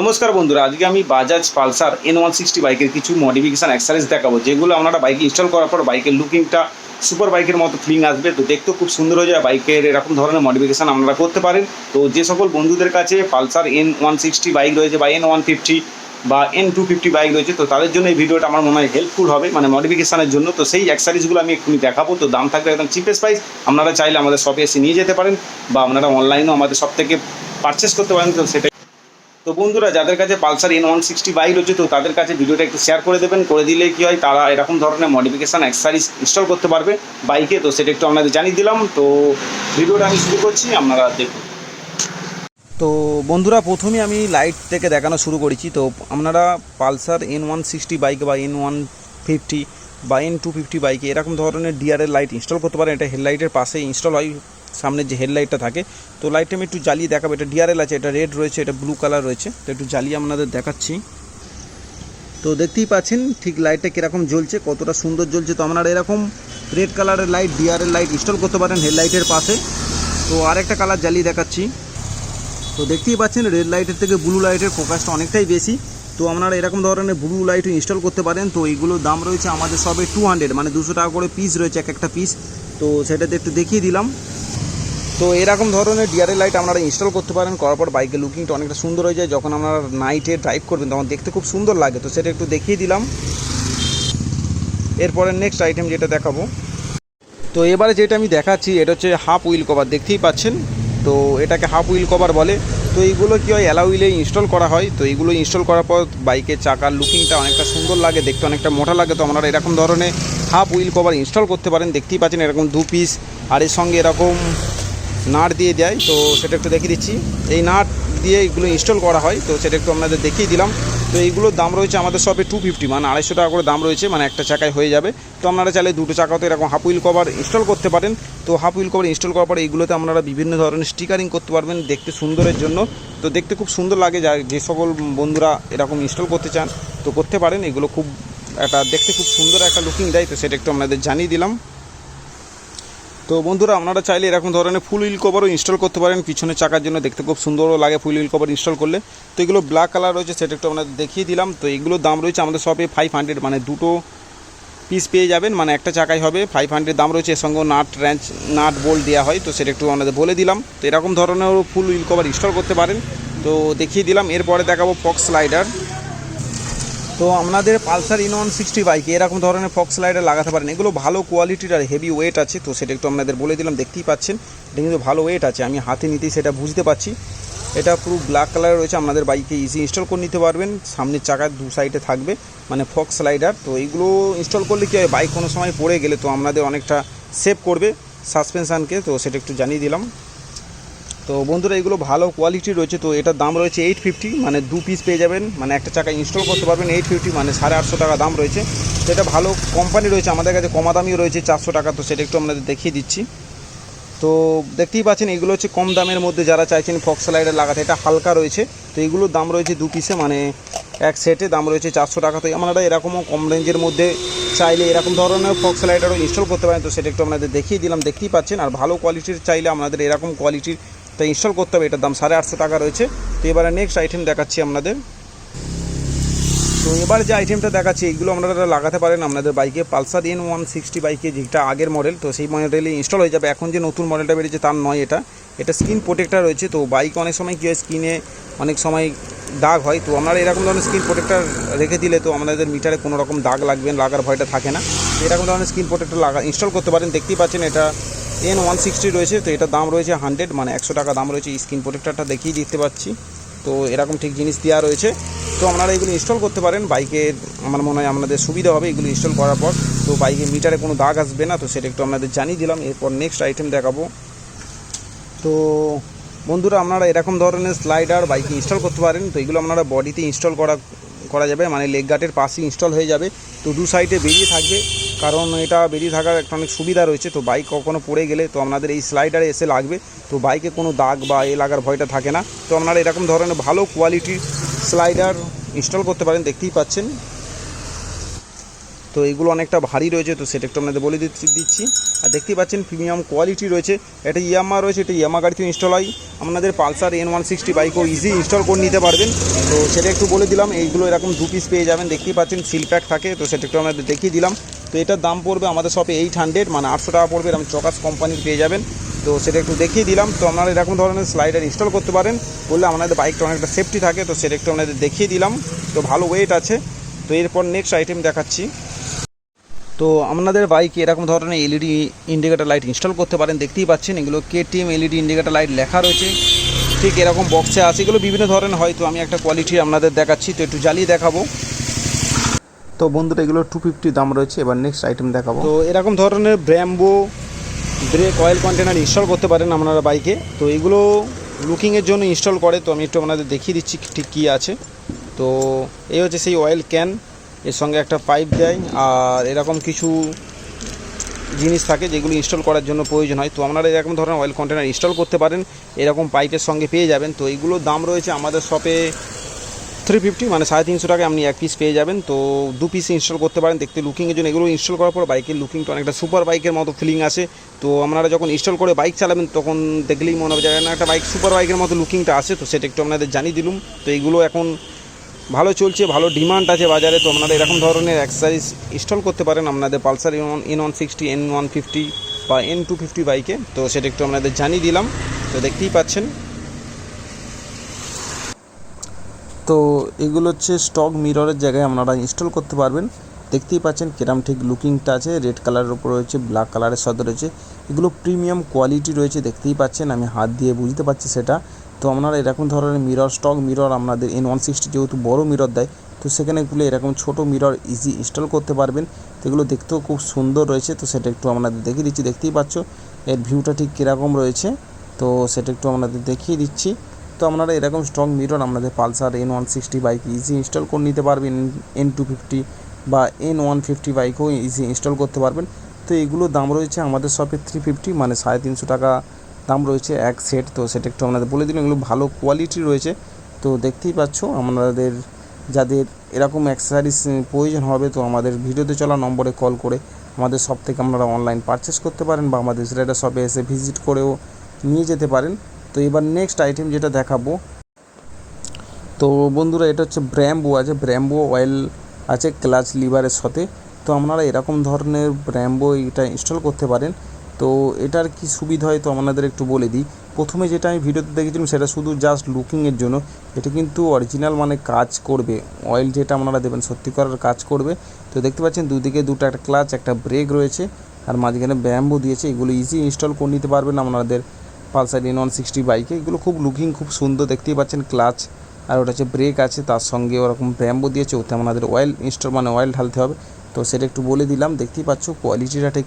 নমস্কার বন্ধুরা, আজকে আমি বাজাজ পালসার N160 বাইকের কিছু মডিফিকেশান অ্যাক্সেসরিজ দেখাবো, যেগুলো আপনারা বাইকে ইনস্টল করার পর বাইকের লুকিংটা সুপার বাইকের মতো ফিলিং আসবে। তো দেখতেও খুব সুন্দর হয়ে যায়। বাইকের এরকম ধরনের মডিফিকেশান আপনারা করতে পারেন। তো যে সকল বন্ধুদের কাছে পালসার N160 বাইক রয়েছে বা N150 বা N250 বাইক রয়েছে, তো তাদের জন্য এই ভিডিওটা আমার মনে হয় হেল্পফুল হবে, মানে মডিফিকেশানের জন্য। তো সেই অ্যাক্সেসরিজগুলো আমি এক্ষুনি দেখাবো। তো দাম থাকবে একদম চিপেস্ট প্রাইস। আপনারা চাইলে আমাদের শপে এসে নিয়ে যেতে পারেন বা আপনারা অনলাইনেও আমাদের শপ থেকে পারচেস করতে পারেন। তো সেটা তো বন্ধুরা, যাদের কাছে পালসার N160 বাইক রয়েছে, তো তাদের কাছে ভিডিওটা একটু শেয়ার করে দেবেন। করে দিলে কী হয়, তারা এরকম ধরনের মডিফিকেশান অ্যাক্সেসরিজ ইনস্টল করতে পারবে বাইকে। তো সেটা একটু আপনাদের জানিয়ে দিলাম। তো ভিডিওটা আমি শুরু করছি, আপনারা দেখুন। তো বন্ধুরা, প্রথমে আমি লাইট থেকে দেখানো শুরু করেছি। তো আপনারা পালসার N160 বাইক বা N150 বা N250 বাইকে এরকম ধরনের ডিআরএল লাইট ইনস্টল করতে পারেন। এটা হেডলাইটের পাশে ইনস্টল হয়, সামনের যে হেডলাইটটা থাকে। তো লাইটটা আমি একটু জ্বালিয়ে দেখাবো। এটা ডিআরএল আছে, এটা রেড রয়েছে, এটা ব্লু কালার রয়েছে। তো একটু জ্বালিয়ে আপনাদের দেখাচ্ছি। তো দেখতেই পাচ্ছেন ঠিক লাইটটা কীরকম জ্বলছে, কতটা সুন্দর জ্বলছে। তো আপনারা এরকম রেড কালারের লাইট ডিআরএল লাইট ইনস্টল করতে পারেন হেডলাইটের পাশে। তো আরেকটা কালার জ্বালিয়ে দেখাচ্ছি। তো দেখতেই পাচ্ছেন রেড লাইটের থেকে ব্লু লাইটের ফোকাসটা অনেকটাই বেশি। তো আপনারা এরকম ধরনের ব্লু লাইটও ইনস্টল করতে পারেন। তো এইগুলোর দাম রয়েছে আমাদের সবে 200, মানে 200 টাকা করে পিস রয়েছে এক একটা পিস। তো সেটাতে একটু দেখিয়ে দিলাম। তো এরকম ধরনের ডিআরএল লাইট আপনারা ইনস্টল করতে পারেন। করার পর বাইকের লুকিংটা অনেকটা সুন্দর হয়ে যায়। যখন আপনারা নাইটে ড্রাইভ করবেন তখন দেখতে খুব সুন্দর লাগে। তো সেটা একটু দেখিয়ে দিলাম। এরপরে নেক্সট আইটেম যেটা দেখাবো, তো এবারে যেটা আমি দেখাচ্ছি এটা হচ্ছে হাফ হুইল কভার। দেখতেই পাচ্ছেন, তো এটাকে হাফ হুইল কভার বলে। তো এইগুলো কী হয়, অ্যালা হুইলে ইনস্টল করা হয়। তো এইগুলো ইনস্টল করার পর বাইকের চাকার লুকিংটা অনেকটা সুন্দর লাগে, দেখতে অনেকটা মোটা লাগে। তো আপনারা এরকম ধরনের হাফ হুইল কভার ইনস্টল করতে পারেন। দেখতেই পাচ্ছেন এরকম 2 পিস, আর এর সঙ্গে এরকম নাট দিয়ে দেয়। তো সেটা একটু দেখিয়ে দিচ্ছি। এই নাট দিয়ে এগুলো ইনস্টল করা হয়। তো সেটা একটু আপনাদের দেখিয়ে দিলাম। তো এইগুলোর দাম রয়েছে আমাদের শপে 250, মানে 250 টাকা করে দাম রয়েছে, মানে একটা চাকায় হয়ে যাবে। তো আপনারা চাইলে দুটো চাকাতে এরকম হাফ হুইল কভার ইনস্টল করতে পারেন। তো হাফ হুইল কভার ইনস্টল করার পরে এইগুলোতে আপনারা বিভিন্ন ধরনের স্টিকারিং করতে পারবেন দেখতে সুন্দরের জন্য। তো দেখতে খুব সুন্দর লাগে। যে সকল বন্ধুরা এরকম ইনস্টল করতে চান তো করতে পারেন। এগুলো খুব একটা দেখতে খুব সুন্দর একটা লুকিং দেয়। তো সেটা একটু আপনাদের জানিয়ে দিলাম। তো বন্ধুরা, আপনারা চাইলে এরকম ধরনের ফুল হুইল কভারও ইনস্টল করতে পারেন পিছনের চাকার জন্য, দেখতে খুব সুন্দরও লাগে ফুল হুইল কভার ইনস্টল করলে। তো এগুলো ব্ল্যাক কালার রয়েছে, সেটা একটু আপনাদের দেখিয়ে দিলাম। তো এগুলোর দাম রয়েছে আমাদের শপে 500, মানে দুটো পিস পেয়ে যাবেন, মানে একটা চাকাই হবে 500 দাম রয়েছে। এর সঙ্গে নাট বোল্ট দেওয়া হয়। তো সেটা একটু আপনাদের বলে দিলাম। তো এরকম ধরনেরও ফুল হুইল কভার ইনস্টল করতে পারেন। তো দেখিয়ে দিলাম। এরপরে দেখাবো ফক্স স্লাইডার। তো আপনাদের পালসার N160 বাইকে এরকম ধরনের ফক্স স্লাইডার লাগাতে পারেন। এগুলো ভালো কোয়ালিটির আর হেভি ওয়েট আছে। তো সেটা একটু আপনাদের বলে দিলাম। দেখতেই পাচ্ছেন এটা কিন্তু ভালো ওয়েট আছে, আমি হাতে নিতেই সেটা বুঝতে পারছি। এটা পুরো ব্ল্যাক কালার রয়েছে, আপনাদের বাইকে ইজি ইনস্টল করে নিতে পারবেন। সামনের চাকার দু সাইডে থাকবে মানে ফক্স স্লাইডার। তো এইগুলো ইনস্টল করলে কী হয়, বাইক কোনো সময় পড়ে গেলে তো আপনাদের অনেকটা সেভ করবে সাসপেনশানকে। তো সেটা একটু জানিয়ে দিলাম। তো বন্ধুরা, এগুলো ভালো কোয়ালিটি রয়েছে। তো এটার দাম রয়েছে 850, মানে 2 পিস পেয়ে যাবেন, মানে একটা চাকা ইনস্টল করতে পারবেন 850, মানে 850 টাকা দাম রয়েছে। তো এটা ভালো কোম্পানি রয়েছে, আমাদের কাছে কমা দামিও রয়েছে 400 টাকা। তো সেটা একটু আপনাদের দেখিয়ে দিচ্ছি। তো দেখতেই পাচ্ছেন এগুলো হচ্ছে কম দামের মধ্যে যারা চাইছেন ফক্স স্লাইডার লাগাতে। এটা হালকা রয়েছে। তো এগুলোর দাম রয়েছে 2 পিসে, মানে এক সেটে দাম রয়েছে 400 টাকা। তো আপনারা এরকমও কম রেঞ্জের মধ্যে চাইলে এরকম ধরনের ফক্স স্লাইডারও ইনস্টল করতে পারেন। তো সেটা একটু আপনাদের দেখিয়ে দিলাম। দেখতেই পাচ্ছেন, আর ভালো কোয়ালিটির চাইলে আপনাদের এরকম কোয়ালিটির তা ইনস্টল করতে হবে। এটার দাম 850 টাকা রয়েছে। তো এবারে নেক্সট আইটেম দেখাচ্ছি আপনাদের। তো এবার যে আইটেমটা দেখাচ্ছি এইগুলো আপনারা লাগাতে পারেন আপনাদের বাইকে। পালসার N160 বাইকে যেটা আগের মডেল, তো সেই মডেলে ইনস্টল হয়ে যাবে। এখন যে নতুন মডেলটা বেরিয়েছে তার নয়, এটা স্ক্রিন প্রোটেক্টার রয়েছে। তো বাইকে অনেক সময় কী হয়, স্ক্রিনে অনেক সময় দাগ হয়। তো আপনারা এরকম ধরনের স্ক্রিন প্রোটেক্টার রেখে দিলে তো আপনাদের মিটারে কোনো রকম দাগ লাগার ভয়টা থাকে না। তো এরকম ধরনের স্ক্রিন প্রোটেক্টার ইনস্টল করতে পারেন। দেখতেই পাচ্ছেন এটা N160 রয়েছে। তো এটার দাম রয়েছে 100, মানে 100 টাকা দাম রয়েছে। স্ক্রিন প্রোটেক্টারটা দেখিয়ে দিতে পারছি। তো এরকম ঠিক জিনিস দেওয়া রয়েছে। তো আপনারা এগুলো ইনস্টল করতে পারেন বাইকে। আমার মনে হয় আপনাদের সুবিধা হবে এগুলো ইনস্টল করার পর। তো বাইকে মিটারে কোনো দাগ আসবে না। তো সেটা একটু আপনাদের জানিয়ে দিলাম। এরপর নেক্সট আইটেম দেখাবো। তো বন্ধুরা, আপনারা এরকম ধরনের স্লাইডার বাইকে ইনস্টল করতে পারেন। তো এগুলো আপনারা বডিতে ইনস্টল করা যাবে, মানে লেগ গার্ডের পাশে ইনস্টল হয়ে যাবে। তো দু সাইডে বেরিয়ে থাকবে, কারণ এটা বেরিয়ে থাকার একটা অনেক সুবিধা রয়েছে। তো বাইক কখনো পড়ে গেলে তো আপনাদের এই স্লাইডারে এসে লাগবে। তো বাইকে কোনো দাগ বা লাগার ভয়টা থাকে না। তো আপনারা এরকম ধরনের ভালো কোয়ালিটির স্লাইডার ইনস্টল করতে পারেন। দেখতেই পাচ্ছেন। তো এগুলো অনেকটা ভারী রয়েছে, তো সেটা একটু আপনাদের বলে দিচ্ছি। আর দেখতেই পাচ্ছেন প্রিমিয়াম কোয়ালিটি রয়েছে, এটা ইয়ামাহা রয়েছে, এটা ইয়ামাহা গাড়িতেও ইনস্টল হয়। আপনাদের পালসার N160 বাইকও ইজি ইনস্টল করে নিতে পারবেন। তো সেটা একটু বলে দিলাম। এইগুলো এরকম 2 পিস পেয়ে যাবেন, দেখতেই পাচ্ছেন সিল প্যাক থাকে, তো সেটা একটু আপনাদের দেখিয়ে দিলাম। তো এটার দাম পড়বে আমাদের শপে 800, মানে 800 টাকা পড়বে, এরকম চকাস কোম্পানির পেয়ে যাবেন। তো সেটা একটু দেখিয়ে দিলাম। তো আপনারা এরকম ধরনের স্লাইডার ইনস্টল করতে পারেন, বললে আপনাদের বাইকটা অনেকটা সেফটি থাকে, তো সেটা একটু আপনাদের দেখিয়ে দিলাম। তো ভালো ওয়েট আছে। তো এরপর নেক্সট আইটেম দেখাচ্ছি। তো আপনাদের বাইকে এরকম ধরনের এলইডি ইন্ডিকেটার লাইট ইনস্টল করতে পারেন, দেখতেই পাচ্ছেন এগুলো KTM এলইডি ইন্ডিকেটার লাইট লেখা রয়েছে, ঠিক এরকম বক্সে আছে। এগুলো বিভিন্ন ধরনের হয়, তো আমি একটা কোয়ালিটি আপনাদের দেখাচ্ছি, তো একটু জ্বালিয়ে দেখাবো। তো বন্ধুরা এগুলো 250 দাম রয়েছে। এবার নেক্সট আইটেম দেখাবো। তো এরকম ধরনের ব্র্যাম্বো ব্রেক অয়েল কন্টেনার ইনস্টল করতে পারেন আপনারা বাইকে। তো এগুলো লুকিংয়ের জন্য ইনস্টল করে, তো আমি একটু আপনাদের দেখিয়ে দিচ্ছি ঠিক কী আছে। তো এই হচ্ছে সেই অয়েল ক্যান, এর সঙ্গে একটা পাইপ দেয়, আর এরকম কিছু জিনিস থাকে যেগুলো ইনস্টল করার জন্য প্রয়োজন হয়। তো আপনারা এরকম ধরনের অয়েল কন্টেনার ইনস্টল করতে পারেন, এরকম পাইপের সঙ্গে পেয়ে যাবেন। তো এইগুলোর দাম রয়েছে আমাদের শপে 350, মানে 350 টাকায় আপনি 1 পিস পেয়ে যাবেন। তো 2 পিস ইনস্টল করতে পারেন দেখতে লুকিংয়ের জন্য। এগুলো ইনস্টল করার পর বাইকের লুকিংটা অনেকটা সুপার বাইকের মতো ফিলিং আসে। তো আপনারা যখন ইনস্টল করে বাইক চালাবেন তখন দেখলেই মনে হবে যেন একটা বাইক সুপার বাইকের মতো লুকিংটা আসে। তো সেটা একটু আপনাদের জানিয়ে দিলাম। তো এইগুলো এখন ভালো চলছে, ভালো ডিমান্ড আছে বাজারে। তো আপনারা এরকম ধরনের অ্যাক্সেসরিজ ইনস্টল করতে পারেন আপনাদের পালসার N160, N150 বা N250 বাইকে। তো সেটা একটু আপনাদের জানিয়ে দিলাম। তো দেখতেই পাচ্ছেন। তো এগুলো হচ্ছে স্টক মিররের জায়গায় আপনারা ইনস্টল করতে পারবেন, দেখতেই পাচ্ছেন কিরম ঠিক লুকিংটা আছে। রেড কালারের উপর রয়েছে, ব্ল্যাক কালারের সাথে রয়েছে। এগুলো প্রিমিয়াম কোয়ালিটি রয়েছে, দেখতেই পাচ্ছেন, আমি হাত দিয়ে বুঝতে পারছি সেটা। তো আপনারা এরকম ধরনের মিরর, স্টক মিরর আপনাদের N160 যেহেতু বড় মিরর দেয়, তো সেখানে এগুলো এরকম ছোট মিরর ইজি ইনস্টল করতে পারবেন। তো এগুলো দেখতেও খুব সুন্দর রয়েছে। তো সেটা একটু আপনাদের দেখিয়ে দিচ্ছি, দেখতেই পাচ্ছ এর ভিউটা ঠিক কীরকম রয়েছে। তো সেটা একটু আপনাদের দেখিয়ে দিচ্ছি। তো আপনারা এরকম স্ট্রং মিরর আপনাদের Pulsar N160 bike easy install করে নিতে পারবেন, N250 বা N150 বাইকও ইজি ইনস্টল করতে পারবেন। তো এগুলোর দাম রয়েছে আমাদের শপে 350, মানে 350 টাকা দাম রয়েছে এক সেট। তো সেটা একটু আপনাদের বলে দিলাম। এগুলো ভালো কোয়ালিটি রয়েছে। তো দেখতেই পাচ্ছ, আপনাদের যাদের এরকম অ্যাক্সেসরিজ প্রয়োজন হবে, তো আমাদের ভিডিওতে চলা নম্বরে কল করে আমাদের শপ থেকে আপনারা অনলাইন পারচেস করতে পারেন, বা আমাদের রাইডার শপে এসে ভিজিট করেও নিয়ে যেতে পারেন। তো এবার নেক্সট আইটেম যেটা দেখাবো, তো বন্ধুরা এটা হচ্ছে ব্র্যাম্বো আছে, ব্র্যাম্বো অয়েল আছে ক্লাচ লিভারের সাথে। তো আপনারা এরকম ধরনের ব্র্যাম্বো এটা ইনস্টল করতে পারেন। তো এটার কি সুবিধা হয় তো আপনাদের একটু বলে দিই। প্রথমে যেটা আমি ভিডিওতে দেখেছিলাম সেটা শুধু জাস্ট লুকিংয়ের জন্য, এটা কিন্তু অরিজিনাল মানে কাজ করবে। অয়েল যেটা আপনারা দেবেন সত্যি করার কাজ করবে। তো দেখতে পাচ্ছেন দুদিকে দুটো, একটা ক্লাচ, একটা ব্রেক রয়েছে, আর মাঝখানে ব্র্যাম্বো দিয়েছে। এগুলো ইজি ইনস্টল করে নিতে পারবেন আপনাদের পালসার N160 বাইকে। এগুলো খুব লুকিং খুব সুন্দর, দেখতেই পাচ্ছেন ক্লাচ, আর ওটা হচ্ছে ব্রেক আছে, তার সঙ্গে ওরকম ব্র্যাম্বো দিয়েছে। ওতে আমাদের অয়েল ইনস্টল মানে অয়েল ঢালতে হবে। তো সেটা একটু বলে দিলাম। দেখতেই পাচ্ছ কোয়ালিটিটা ঠিক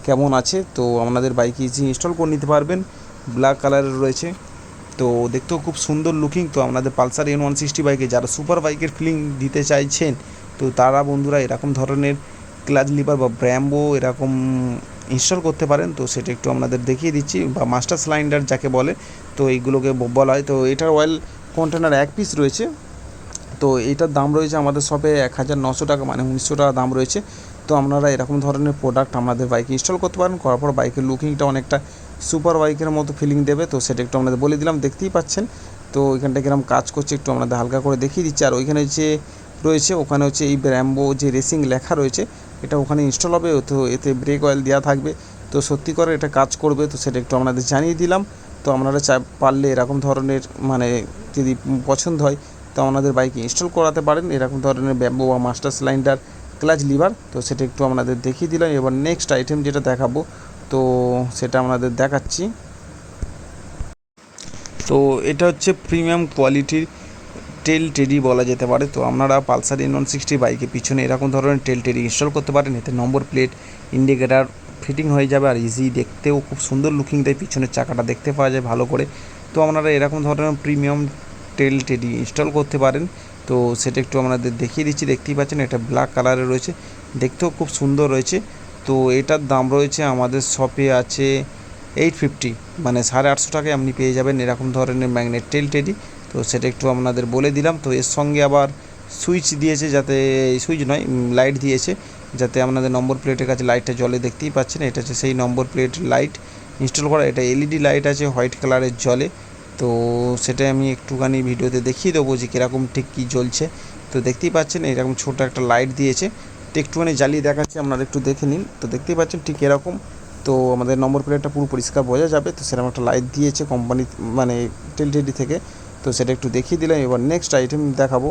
কেমন আছে। তো আপনাদের বাইকে ইজি ইনস্টল করে নিতে পারবেন। ব্ল্যাক কালারের রয়েছে, তো দেখতেও খুব সুন্দর লুকিং। তো আপনাদের পালসার N160 বাইকে যারা সুপার বাইকের ফিলিং দিতে চাইছেন, তো তারা বন্ধুরা এরকম ধরনের ক্লাচ লিভার বা ব্র্যাম্বো এরকম ইনস্টল করতে পারেন। তো সেটা একটু আপনাদের দেখিয়ে দিচ্ছি, বা মাস্টার সিলিন্ডার যাকে বলে, তো এইগুলোকে বলা হয়। তো এটার অয়েল কন্টেনার 1 পিস রয়েছে। তো এইটার দাম রয়েছে আমাদের শপে 1900 টাকা, মানে 1900 টাকা দাম রয়েছে। তো আপনারা এরকম ধরনের প্রোডাক্ট আমাদের বাইকে ইনস্টল করতে পারেন, করার পর বাইকের লুকিংটা অনেকটা সুপার বাইকের মতো ফিলিং দেবে। তো সেটা একটু আপনাদের বলে দিলাম, দেখতেই পাচ্ছেন। তো এখানটা কিরকম কাজ করছে একটু আপনাদের হালকা করে দেখিয়ে দিচ্ছি। আর ওইখানে যে রয়েছে ওখানে হচ্ছে এই ব্র্যাম্বো যে রেসিং লেখা রয়েছে, এটা ওখানে ইনস্টল হবে। তো এতে ব্রেক অয়েল দেওয়া থাকবে, তো সত্যি করে এটা কাজ করবে। তো সেটা একটু আপনাদের জানিয়ে দিলাম। তো আপনারা পারলে এরকম ধরনের মানে যদি পছন্দ হয় তো আপনাদের বাইকে ইনস্টল করাতে পারেন এরকম ধরনের ব্র্যাম্বো বা মাস্টার সিলিন্ডার ক্লাচ লিভার। তো সেটা একটু আপনাদের দেখিয়ে দিলাম। এবার নেক্সট আইটেম যেটা দেখাবো, তো সেটা আপনাদের দেখাচ্ছি। তো এটা হচ্ছে প্রিমিয়াম কোয়ালিটির টেল টেডি বলা যেতে পারে। তো আপনারা পালসার N160 বাইকে পিছনে এরকম ধরনের টেল টেডি ইনস্টল করতে পারেন। এতে নম্বর প্লেট, ইন্ডিকেটার ফিটিং হয়ে যাবে, আর ইজি দেখতেও খুব সুন্দর লুকিং দেয়, পিছনের চাকাটা দেখতে পাওয়া যায় ভালো করে। তো আপনারা এরকম ধরনের প্রিমিয়াম টেল টেডি ইনস্টল করতে পারেন। তো সেটা একটু আপনাদের দেখিয়ে দিচ্ছি, দেখতেই পাচ্ছেন এটা ব্ল্যাক কালারে রয়েছে, দেখতেও খুব সুন্দর রয়েছে। তো এটার দাম রয়েছে আমাদের শপে আছে 850, মানে 850 টাকায় আপনি পেয়ে যাবেন এরকম ধরনের ম্যাগনেট টেল টেডি। তো সেটা একটু আপনাদের বলে দিলাম। তো এর সঙ্গে আবার সুইচ দিয়েছে, যাতে সুইচ নয় লাইট দিয়েছে, যাতে আপনাদের নম্বর প্লেটের কাছে লাইটটা জ্বলে, দেখতেই পাচ্ছেন এটা হচ্ছে সেই নম্বর প্লেট লাইট ইনস্টল করা। এটা এলইডি লাইট আছে, হোয়াইট কালারের জ্বলে। তো সেটাই আমি একটুখানি ভিডিওতে দেখিয়ে দেবো যে কীরকম ঠিক কী জ্বলছে। তো দেখতেই পাচ্ছেন এরকম ছোটো একটা লাইট দিয়েছে, তো একটুখানি জ্বালিয়ে দেখাচ্ছি, আপনারা একটু দেখে নিন। তো দেখতেই পাচ্ছেন ঠিক এরকম। তো আমাদের নম্বর প্লেটটা পুরো পরিষ্কার বোঝা যাবে। তো সেরকম একটা লাইট দিয়েছে কোম্পানি মানে টেলটেডি থেকে। তো সেটা একটু দেখিয়ে দিলাম। এবার নেক্সট আইটেম দেখাবো।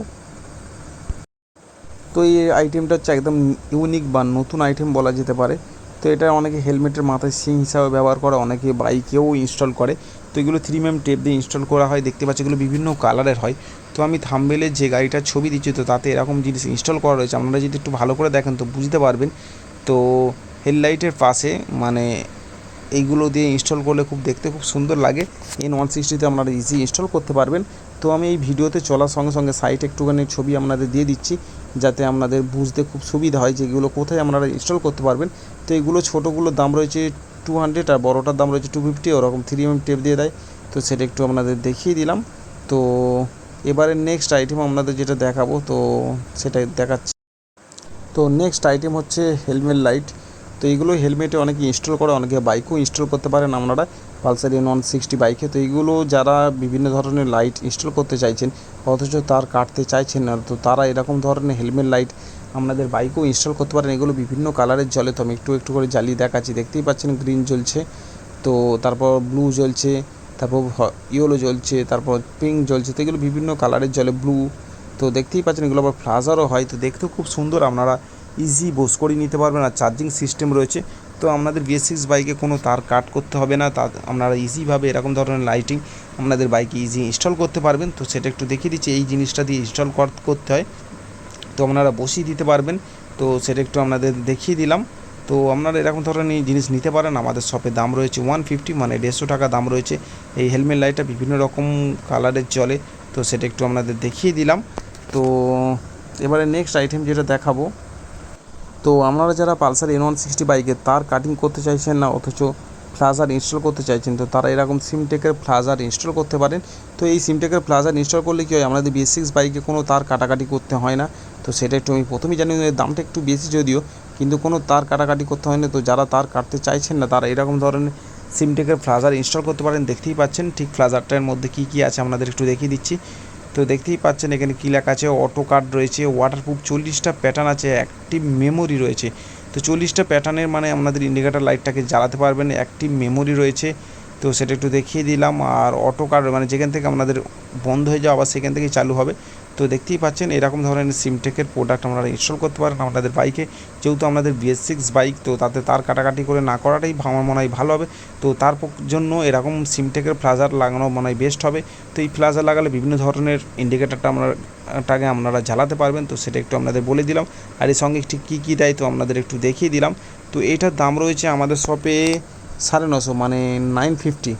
তো এই আইটেমটা হচ্ছে একদম ইউনিক বা নতুন আইটেম বলা যেতে পারে। তো এটা অনেকে হেলমেটের মাথায় সিং হিসাবে ব্যবহার করে, অনেকে বাইকেও ইনস্টল করে। তো এগুলো 3mm টেপ দিয়ে ইনস্টল করা হয়, দেখতে পাচ্ছি এগুলো বিভিন্ন কালারের হয়। তো আমি থাম্বনেলে যে গাড়িটার ছবি দিচ্ছি তো তাতে এরকম জিনিস ইনস্টল করা রয়েছে, আপনারা যদি একটু ভালো করে দেখেন তো বুঝতে পারবেন। তো হেডলাইটের পাশে মানে এইগুলো দিয়ে ইনস্টল করলে খুব দেখতে খুব সুন্দর লাগে। N160তে আপনারা ইজি ইনস্টল করতে পারবেন। তো আমি এই ভিডিওতে চলার সঙ্গে সঙ্গে সাইটে একটুখানি ছবি আপনাদের দিয়ে দিচ্ছি, যাতে আপনাদের বুঝতে খুব সুবিধা হয় যেগুলো কোথায় আপনারা ইনস্টল করতে পারবেন। তো এইগুলো ছোটোগুলোর দাম রয়েছে 200 আর বড়োটার দাম রয়েছে 250, ওরকম 3mm টেপ দিয়ে দেয়। তো সেটা একটু আপনাদের দেখিয়ে দিলাম। তো এবারে নেক্সট আইটেম আপনাদের যেটা দেখাবো তো সেটাই দেখাচ্ছি। তো নেক্সট আইটেম হচ্ছে হেলমেট লাইট। তো এইগুলো হেলমেটে অনেকে ইনস্টল করে, অনেকে বাইকেও ইনস্টল করতে পারেন আপনারা পালসার N160 বাইকে। তো এইগুলো যারা বিভিন্ন ধরনের লাইট ইনস্টল করতে চাইছেন অথচ তার কাটতে চাইছেন না, তো তারা এরকম ধরনের হেলমেট লাইট আপনাদের বাইকেও ইনস্টল করতে পারেন। এগুলো বিভিন্ন কালারের জ্বলে। তো আমি একটু একটু করে জ্বালিয়ে দেখাচ্ছি, দেখতেই পাচ্ছেন গ্রিন জ্বলছে, তো তারপর ব্লু জ্বলছে, তারপর ইয়েলো জ্বলছে, তারপর পিঙ্ক জ্বলছে। তো এগুলো বিভিন্ন কালারের জ্বলে, ব্লু। তো দেখতেই পাচ্ছেন এগুলো আবার ফ্লাজারও হয়। তো দেখতেও খুব সুন্দর, আপনারা ইজি বোস করে নিতে পারবেন। আর চার্জিং সিস্টেম রয়েছে। তো আপনাদের BS6 বাইকে কোনো তার কাট করতে হবে না, তা আপনারা ইজিভাবে এরকম ধরনের লাইটিং আপনাদের বাইকে ইজি ইনস্টল করতে পারবেন। তো সেটা একটু দেখিয়ে দিচ্ছি, এই জিনিসটা দিয়ে ইনস্টল করতে হয়। তো আপনারা বসিয়ে দিতে পারবেন। তো সেটা একটু আপনাদের দেখিয়ে দিলাম। তো আপনারা এরকম ধরনের জিনিস নিতে পারেন। আমাদের শপে দাম রয়েছে 150 মানে 150 টাকা দাম রয়েছে। এই হেলমেট লাইটটা বিভিন্ন রকম কালারের চলে। তো সেটা একটু আপনাদের দেখিয়ে দিলাম। তো এবারে নেক্সট আইটেম যেটা দেখাবো, তো আপনারা যারা পালসার N160 বাইকে তার কাটিং করতে চাইছেন না অথচ ফ্লাজার ইনস্টল করতে চাইছেন, তো তারা এরকম সিমটেকের ফ্লাজার ইনস্টল করতে পারেন। তো এই সিমটেকের ফ্লাজার ইনস্টল করলে কী হয়, আমাদের BS6 বাইকে কোনো তার কাটাকাটি করতে হয় না। তো সেটা একটু আমি প্রথমেই জানি, এর দামটা একটু বেশি যদিও, কিন্তু কোনো তার কাটাকাটি করতে হয় না। তো যারা তার কাটতে চাইছেন না তারা এরকম ধরনের সিমটেকের ফ্লাজার ইনস্টল করতে পারেন। দেখতেই পাচ্ছেন ঠিক ফ্লাজারটার মধ্যে কী কী আছে আপনাদের একটু দেখিয়ে দিচ্ছি। তো দেখতেই পাচ্ছেন এখানে কী লেখা আছে, অটো কাট রয়েছে, ওয়াটারপ্রুফ, 40টা প্যাটার্ন আছে, অ্যাক্টিভ মেমোরি রয়েছে। তো 40টা প্যাটার্নের মানে আপনাদের ইন্ডিকেটার লাইটটাকে জ্বালাতে পারবেন, অ্যাক্টিভ মেমোরি রয়েছে। তো সেটা একটু দেখিয়ে দিলাম। আর অটো কাট মানে যেখান থেকে আপনাদের বন্ধ হয়ে যাওয়া আবার সেখান থেকেই চালু হবে। তো দেখতেই পাচ্ছেন এরকম ধরনের সিমটেকের প্রোডাক্ট আপনারা ইনস্টল করতে পারেন আপনাদের বাইকে। যেহেতু আমাদের BS6 বাইক, তো তাতে তার কাটাকাটি করে না করাটাই আমার মনে হয় ভালো হবে। তো তার জন্য এরকম সিমটেকের ফ্লাজার লাগানো মনে হয় বেস্ট হবে। তো এই ফ্লাজার লাগালে বিভিন্ন ধরনের ইন্ডিকেটারটা আপনারা জ্বালাতে পারবেন। তো সেটা একটু আপনাদের বলে দিলাম। আর এর সঙ্গে ঠিক কী কী দেয় তো আপনাদের একটু দেখিয়ে দিলাম। তো এইটার দাম রয়েছে আমাদের শপে 950 মানে 950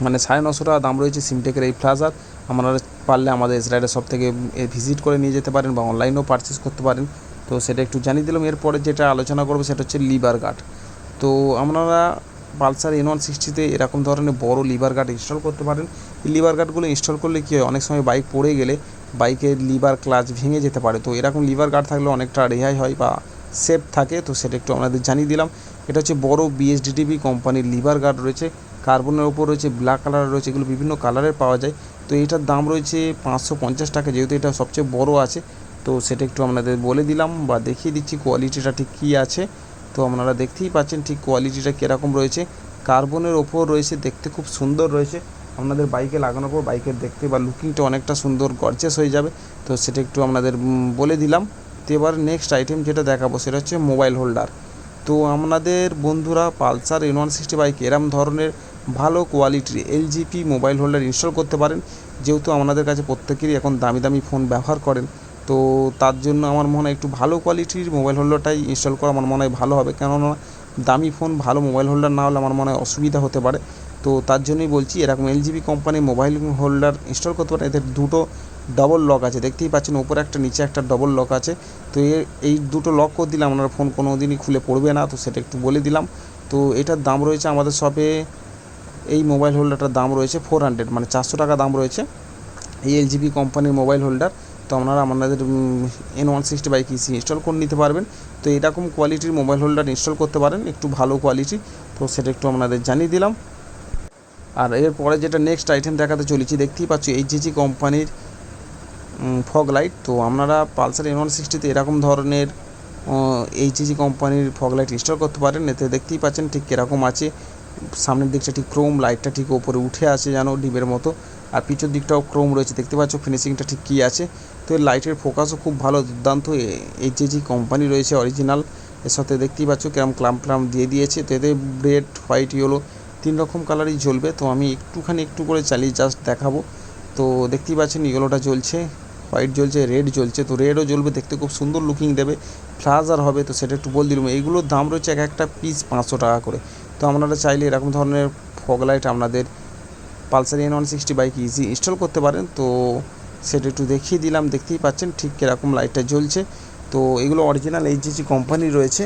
মানে 950 টাকা দাম রয়েছে সিমটেকের এই ফ্লাজার। আপনারা পারলে আমাদের এসরাইডের শপ থেকে ভিজিট করে নিয়ে যেতে পারেন বা অনলাইনেও পারচেস করতে পারেন। তো সেটা একটু জানিয়ে দিলাম। এরপরে যেটা আলোচনা করবো সেটা হচ্ছে লিভার গার্ড। তো আপনারা পালসার N160তে এরকম ধরনের বড় লিভার গার্ড ইনস্টল করতে পারেন। এই লিভার গার্ডগুলো ইনস্টল করলে কী হয়, অনেক সময় বাইক পড়ে গেলে বাইকের লিভার ক্লাচ ভেঙে যেতে পারে। তো এরকম লিভার গার্ড থাকলে অনেকটা রেহাই হয় বা সেফ থাকে। তো সেটা একটু আপনাদের জানিয়ে দিলাম। এটা হচ্ছে বড় BSDTV কোম্পানির লিভার গার্ড রয়েছে, কার্বনের ওপর রয়েছে, ব্ল্যাক কালার রয়েছে, এগুলো বিভিন্ন কালারের পাওয়া যায়। তো এইটার দাম রয়েছে 550 টাকা, যেহেতু এটা সবচেয়ে বড় আছে। তো সেটা একটু আপনাদের বলে দিলাম বা দেখিয়ে দিচ্ছি কোয়ালিটিটা ঠিক কী আছে। তো আপনারা দেখতেই পাচ্ছেন ঠিক কোয়ালিটিটা কীরকম রয়েছে, কার্বনের ওপর রয়েছে, দেখতে খুব সুন্দর রয়েছে। আপনাদের বাইকে লাগানোর পর বাইকের দেখতে বা লুকিংটা অনেকটা সুন্দর গর্জিয়াস হয়ে যাবে। তো সেটা একটু আপনাদের বলে দিলাম। তো এবার নেক্সট আইটেম যেটা দেখাবো সেটা হচ্ছে মোবাইল হোল্ডার। তো আপনাদের বন্ধুরা পালসার N160 বাইকে এরম ধরনের ভালো কোয়ালিটির LGP মোবাইল হোল্ডার ইনস্টল করতে পারেন। যেহেতু আপনাদের কাছে প্রত্যেকেরই এখন দামি দামি ফোন ব্যবহার করেন, তো তার জন্য আমার মনে হয় একটু ভালো কোয়ালিটির মোবাইল হোল্ডারটাই ইনস্টল করা আমার মনে হয় ভালো হবে। কেননা দামি ফোন ভালো মোবাইল হোল্ডার না হলে আমার মনে হয় অসুবিধা হতে পারে। তো তার জন্যই বলছি এরকম LGP কোম্পানির মোবাইল হোল্ডার ইনস্টল করতে পারেন। এদের দুটো ডবল লক আছে, দেখতেই পাচ্ছেন ওপরে একটা নিচে একটা ডবল লক আছে। তো এই দুটো লক করে দিলে আপনার ফোন কোনো দিনই খুলে পড়বে না। তো সেটা একটু বলে দিলাম। তো এটার দাম রয়েছে আমাদের শপে, এই মোবাইল হোল্ডারটার দাম রয়েছে 400 মানে 400 টাকা দাম রয়েছে এই LGP কোম্পানির মোবাইল হোল্ডার। তো আপনারা আপনাদের N160/EC ইনস্টল করে নিতে পারবেন। তো এরকম কোয়ালিটির মোবাইল হোল্ডার ইনস্টল করতে পারেন, একটু ভালো কোয়ালিটি। তো সেটা একটু আপনাদের জানিয়ে দিলাম। আর এরপরে যেটা নেক্সট আইটেম দেখাতে চলেছি, দেখতেই পাচ্ছি HGG কোম্পানির ফগ লাইট। তো আপনারা পালসার N160তে এরকম ধরনের HGG কোম্পানির ফগ লাইট ইনস্টল করতে পারেন। এতে দেখতেই পাচ্ছেন ঠিক কীরকম আছে, সামনের দিকটা ঠিক ক্রোম, লাইটটা ঠিক ওপরে উঠে আসে যেন ডিমের মতো, আর পিছন দিকটাও ক্রোম রয়েছে, দেখতে পাচ্ছ ফিনিশিংটা ঠিক কী আছে। তো এর লাইটের ফোকাসও খুব ভালো, দুর্দান্ত HGG কোম্পানি রয়েছে অরিজিনাল। এর সাথে দেখতেই পাচ্ছ কিরম ক্লাম্প দিয়ে দিয়েছে। তো এতে রেড, হোয়াইট, ইয়েলো 3 রকম কালারই জ্বলবে। তো আমি একটু করে চালিয়ে জাস্ট দেখাবো। তো দেখতেই পাচ্ছেন ইয়েলোটা জ্বলছে, হোয়াইট জ্বলছে, রেড জ্বলছে। তো রেডও জ্বলবে, দেখতে খুব সুন্দর লুকিং দেবে, ফ্লাজার হবে। তো সেটা একটু বলে দিলাম। এইগুলোর দাম রয়েছে এক একটা পিস 500 টাকা করে। তো আপনারা চাইলে এরকম ধরনের ফগ লাইট আপনাদের পালসার N160/EC ইনস্টল করতে পারেন। তো সেটা একটু দেখিয়ে দিলাম, দেখতেই পাচ্ছেন ঠিক কীরকম লাইটটা জ্বলছে। তো এগুলো অরিজিনাল HGG কোম্পানি রয়েছে।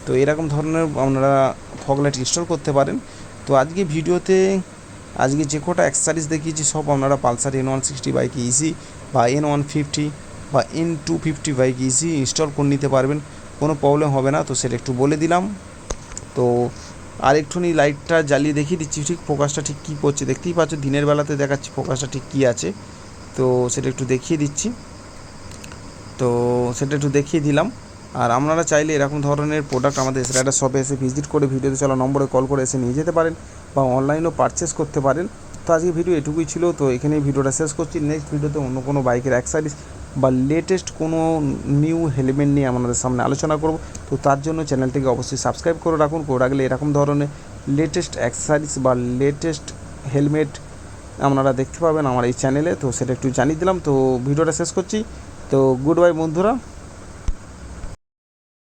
তো এরকম ধরনের আপনারা ফগ লাইট ইনস্টল করতে পারেন। তো আজকে ভিডিওতে যে কটা অ্যাক্সেসরিজ দেখিয়েছি সব আপনারা পালসার N160/EC বা N150 বা N250/EC ইনস্টল করে নিতে পারবেন, কোনো প্রবলেম হবে না। তো সেটা একটু বলে দিলাম। তো আর একটুখানি লাইটটা জ্বালিয়ে দেখিয়ে দিচ্ছি ঠিক ফোকাসটা ঠিক কী করছে। দেখতেই পাচ্ছ দিনের বেলাতে দেখাচ্ছি ফোকাসটা ঠিক কী আছে। তো সেটা একটু দেখিয়ে দিচ্ছি। তো সেটা একটু দেখিয়ে দিলাম। আর আপনারা চাইলে এরকম ধরনের প্রোডাক্ট আমাদের এসরাইডার শপে এসে ভিজিট করে ভিডিওতে চলা নম্বরে কল করে এসে নিয়ে যেতে পারেন বা অনলাইনেও পারচেস করতে পারেন। তো আজকে ভিডিও এটুকুই ছিল। তো এখানেই ভিডিওটা শেষ করছি। নেক্সট ভিডিওতে অন্য কোনো বাইকের অ্যাক্সেসরিজ বা লেটেস্ট কোনো নিউ হেলমেট নিয়ে আপনাদের সামনে আলোচনা করব। তো তার জন্য চ্যানেলটিকে অবশ্যই সাবস্ক্রাইব করে রাখুন। করে রাখলে এরকম ধরনের লেটেস্ট অ্যাক্সেসরিজ বা লেটেস্ট হেলমেট আপনারা দেখতে পাবেন আমার এই চ্যানেলে। তো সেটা একটু জানিয়ে দিলাম। তো ভিডিওটা শেষ করছি। তো গুড বাই বন্ধুরা।